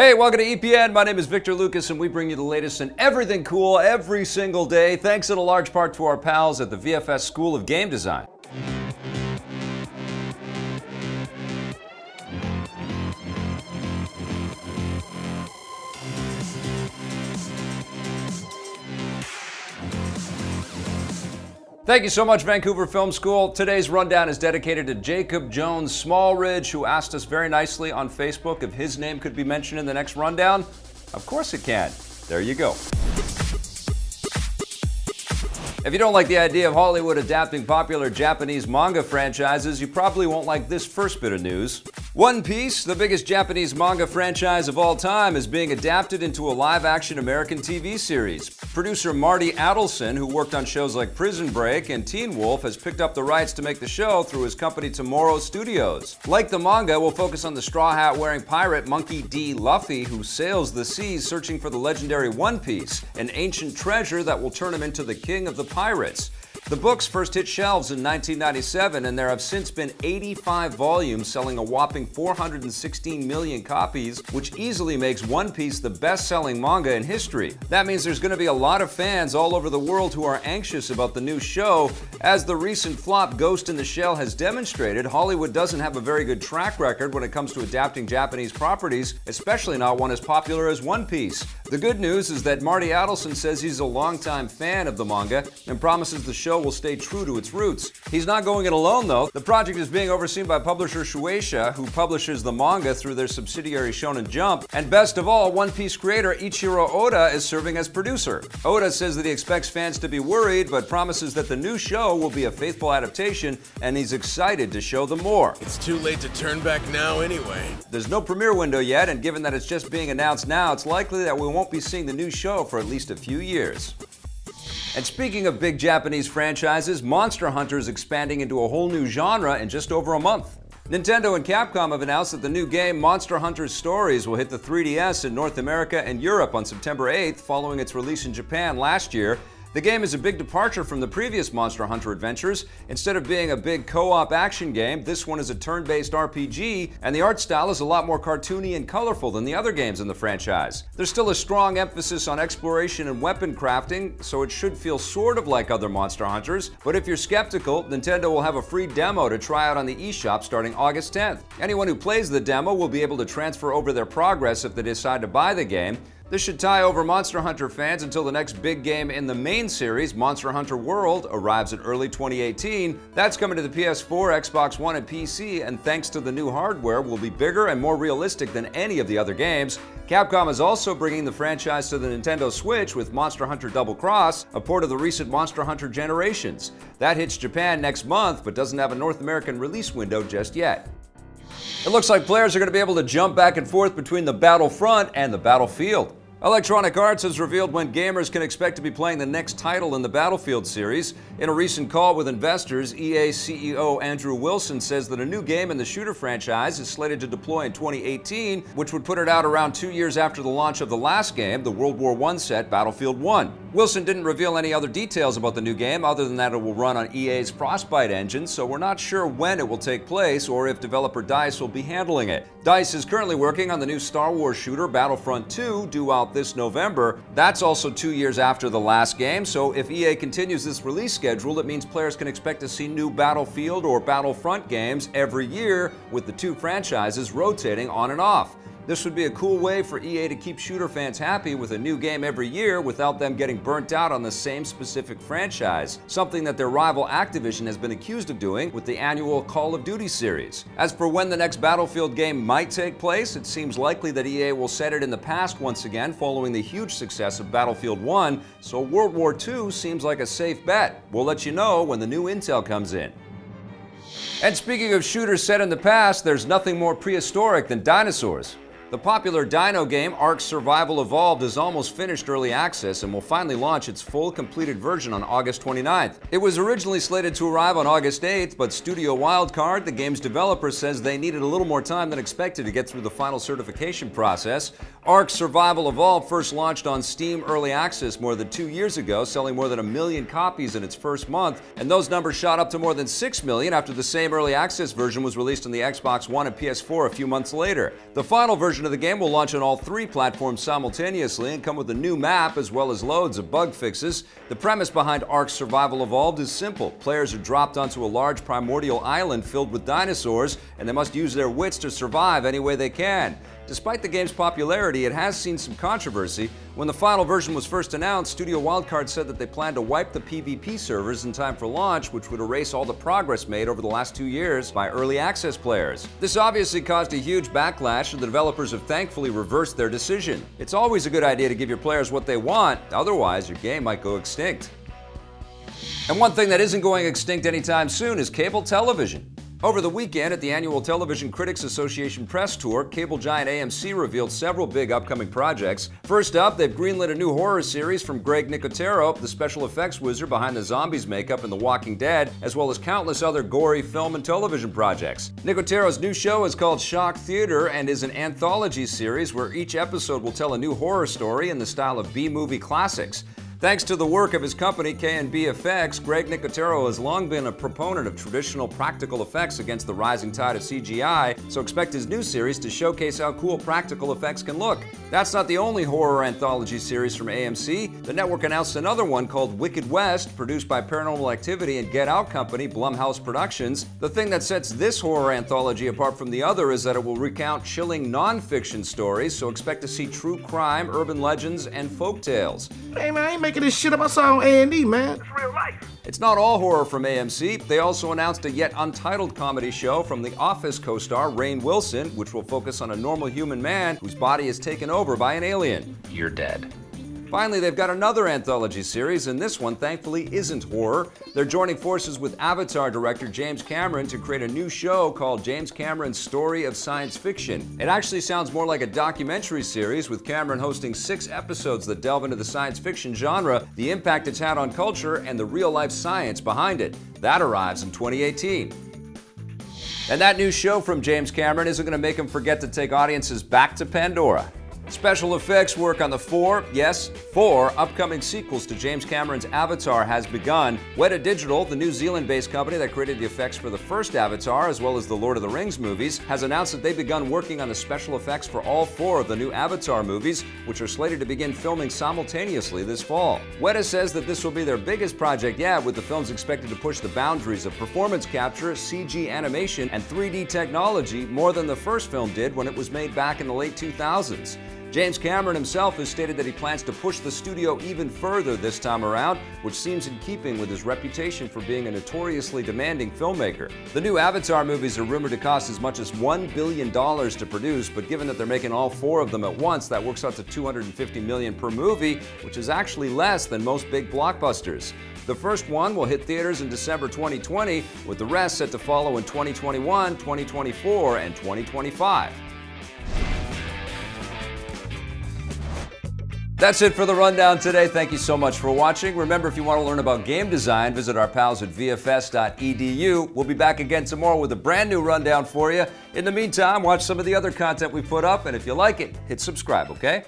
Hey, welcome to EPN. My name is Victor Lucas, and we bring you the latest in everything cool every single day, thanks in a large part to our pals at the VFS School of Game Design. Thank you so much, Vancouver Film School. Today's rundown is dedicated to Jacob Jones Smallridge, who asked us very nicely on Facebook if his name could be mentioned in the next rundown. Of course it can. There you go. If you don't like the idea of Hollywood adapting popular Japanese manga franchises, you probably won't like this first bit of news. One Piece, the biggest Japanese manga franchise of all time, is being adapted into a live-action American TV series. Producer Marty Adelson, who worked on shows like Prison Break and Teen Wolf, has picked up the rights to make the show through his company Tomorrow Studios. Like the manga, we'll focus on the straw hat-wearing pirate Monkey D. Luffy, who sails the seas searching for the legendary One Piece, an ancient treasure that will turn him into the king of the pirates. The books first hit shelves in 1997, and there have since been 85 volumes selling a whopping 416 million copies, which easily makes One Piece the best-selling manga in history. That means there's going to be a lot of fans all over the world who are anxious about the new show. As the recent flop Ghost in the Shell has demonstrated, Hollywood doesn't have a very good track record when it comes to adapting Japanese properties, especially not one as popular as One Piece. The good news is that Marty Adelson says he's a longtime fan of the manga and promises the show will stay true to its roots. He's not going it alone, though. The project is being overseen by publisher Shueisha, who publishes the manga through their subsidiary Shonen Jump. And best of all, One Piece creator Ichiro Oda is serving as producer. Oda says that he expects fans to be worried, but promises that the new show will be a faithful adaptation, and he's excited to show them more. It's too late to turn back now anyway. There's no premiere window yet, and given that it's just being announced now, it's likely that we won't be seeing the new show for at least a few years. And speaking of big Japanese franchises, Monster Hunter is expanding into a whole new genre in just over a month. Nintendo and Capcom have announced that the new game Monster Hunter Stories will hit the 3DS in North America and Europe on September 8th, following its release in Japan last year. The game is a big departure from the previous Monster Hunter adventures. Instead of being a big co-op action game, this one is a turn-based RPG, and the art style is a lot more cartoony and colorful than the other games in the franchise. There's still a strong emphasis on exploration and weapon crafting, so it should feel sort of like other Monster Hunters, but if you're skeptical, Nintendo will have a free demo to try out on the eShop starting August 10th. Anyone who plays the demo will be able to transfer over their progress if they decide to buy the game. This should tie over Monster Hunter fans until the next big game in the main series, Monster Hunter World, arrives in early 2018. That's coming to the PS4, Xbox One, and PC, and thanks to the new hardware, will be bigger and more realistic than any of the other games. Capcom is also bringing the franchise to the Nintendo Switch with Monster Hunter Double Cross, a port of the recent Monster Hunter Generations. That hits Japan next month, but doesn't have a North American release window just yet. It looks like players are going to be able to jump back and forth between the Battlefront and the Battlefield. Electronic Arts has revealed when gamers can expect to be playing the next title in the Battlefield series. In a recent call with investors, EA CEO Andrew Wilson says that a new game in the shooter franchise is slated to deploy in 2018, which would put it out around 2 years after the launch of the last game, the World War I set Battlefield 1. Wilson didn't reveal any other details about the new game other than that it will run on EA's Frostbite engine, so we're not sure when it will take place or if developer DICE will be handling it. DICE is currently working on the new Star Wars shooter Battlefront 2, due out this November. That's also 2 years after the last game, so if EA continues this release schedule, it means players can expect to see new Battlefield or Battlefront games every year, with the two franchises rotating on and off. This would be a cool way for EA to keep shooter fans happy with a new game every year without them getting burnt out on the same specific franchise, something that their rival Activision has been accused of doing with the annual Call of Duty series. As for when the next Battlefield game might take place, it seems likely that EA will set it in the past once again following the huge success of Battlefield 1, so World War II seems like a safe bet. We'll let you know when the new intel comes in. And speaking of shooters set in the past, there's nothing more prehistoric than dinosaurs. The popular Dino Game Ark Survival Evolved is almost finished early access and will finally launch its full completed version on August 29th. It was originally slated to arrive on August 8th, but Studio Wildcard, the game's developer, says they needed a little more time than expected to get through the final certification process. Ark Survival Evolved first launched on Steam Early Access more than 2 years ago, selling more than 1 million copies in its first month, and those numbers shot up to more than 6 million after the same Early Access version was released on the Xbox One and PS4 a few months later. The final version of the game will launch on all 3 platforms simultaneously and come with a new map as well as loads of bug fixes. The premise behind Ark Survival Evolved is simple. Players are dropped onto a large primordial island filled with dinosaurs, and they must use their wits to survive any way they can. Despite the game's popularity, it has seen some controversy. When the final version was first announced, Studio Wildcard said that they plan to wipe the PvP servers in time for launch, which would erase all the progress made over the last 2 years by early access players. This obviously caused a huge backlash, and the developers have thankfully reversed their decision. It's always a good idea to give your players what they want, otherwise your game might go extinct. And one thing that isn't going extinct anytime soon is cable television. Over the weekend at the annual Television Critics Association press tour, cable giant AMC revealed several big upcoming projects. First up, they've greenlit a new horror series from Greg Nicotero, the special effects wizard behind the zombies makeup in The Walking Dead, as well as countless other gory film and television projects. Nicotero's new show is called Shock Theater and is an anthology series where each episode will tell a new horror story in the style of B-movie classics. Thanks to the work of his company, K&B Effects, Greg Nicotero has long been a proponent of traditional practical effects against the rising tide of CGI, so expect his new series to showcase how cool practical effects can look. That's not the only horror anthology series from AMC. The network announced another one called Wicked West, produced by Paranormal Activity and Get Out company Blumhouse Productions. The thing that sets this horror anthology apart from the other is that it will recount chilling non-fiction stories, so expect to see true crime, urban legends, and folktales. Hey man, I ain't making this shit up. I saw on A&E, man. It's real life. It's not all horror from AMC. They also announced a yet untitled comedy show from The Office co-star Rainn Wilson, which will focus on a normal human man whose body is taken over by an alien. You're dead. Finally, they've got another anthology series, and this one, thankfully, isn't horror. They're joining forces with Avatar director James Cameron to create a new show called James Cameron's Story of Science Fiction. It actually sounds more like a documentary series, with Cameron hosting 6 episodes that delve into the science fiction genre, the impact it's had on culture, and the real-life science behind it. That arrives in 2018. And that new show from James Cameron isn't going to make him forget to take audiences back to Pandora. Special effects work on the 4 upcoming sequels to James Cameron's Avatar has begun. Weta Digital, the New Zealand-based company that created the effects for the first Avatar as well as the Lord of the Rings movies, has announced that they've begun working on the special effects for all 4 of the new Avatar movies, which are slated to begin filming simultaneously this fall. Weta says that this will be their biggest project yet, with the films expected to push the boundaries of performance capture, CG animation, and 3D technology more than the first film did when it was made back in the late 2000s. James Cameron himself has stated that he plans to push the studio even further this time around, which seems in keeping with his reputation for being a notoriously demanding filmmaker. The new Avatar movies are rumored to cost as much as $1 billion to produce, but given that they're making all 4 of them at once, that works out to $250 million per movie, which is actually less than most big blockbusters. The first one will hit theaters in December 2020, with the rest set to follow in 2021, 2024, and 2025. That's it for the rundown today. Thank you so much for watching. Remember, if you want to learn about game design, visit our pals at VFS.edu. We'll be back again tomorrow with a brand new rundown for you. In the meantime, watch some of the other content we put up, and if you like it, hit subscribe, okay?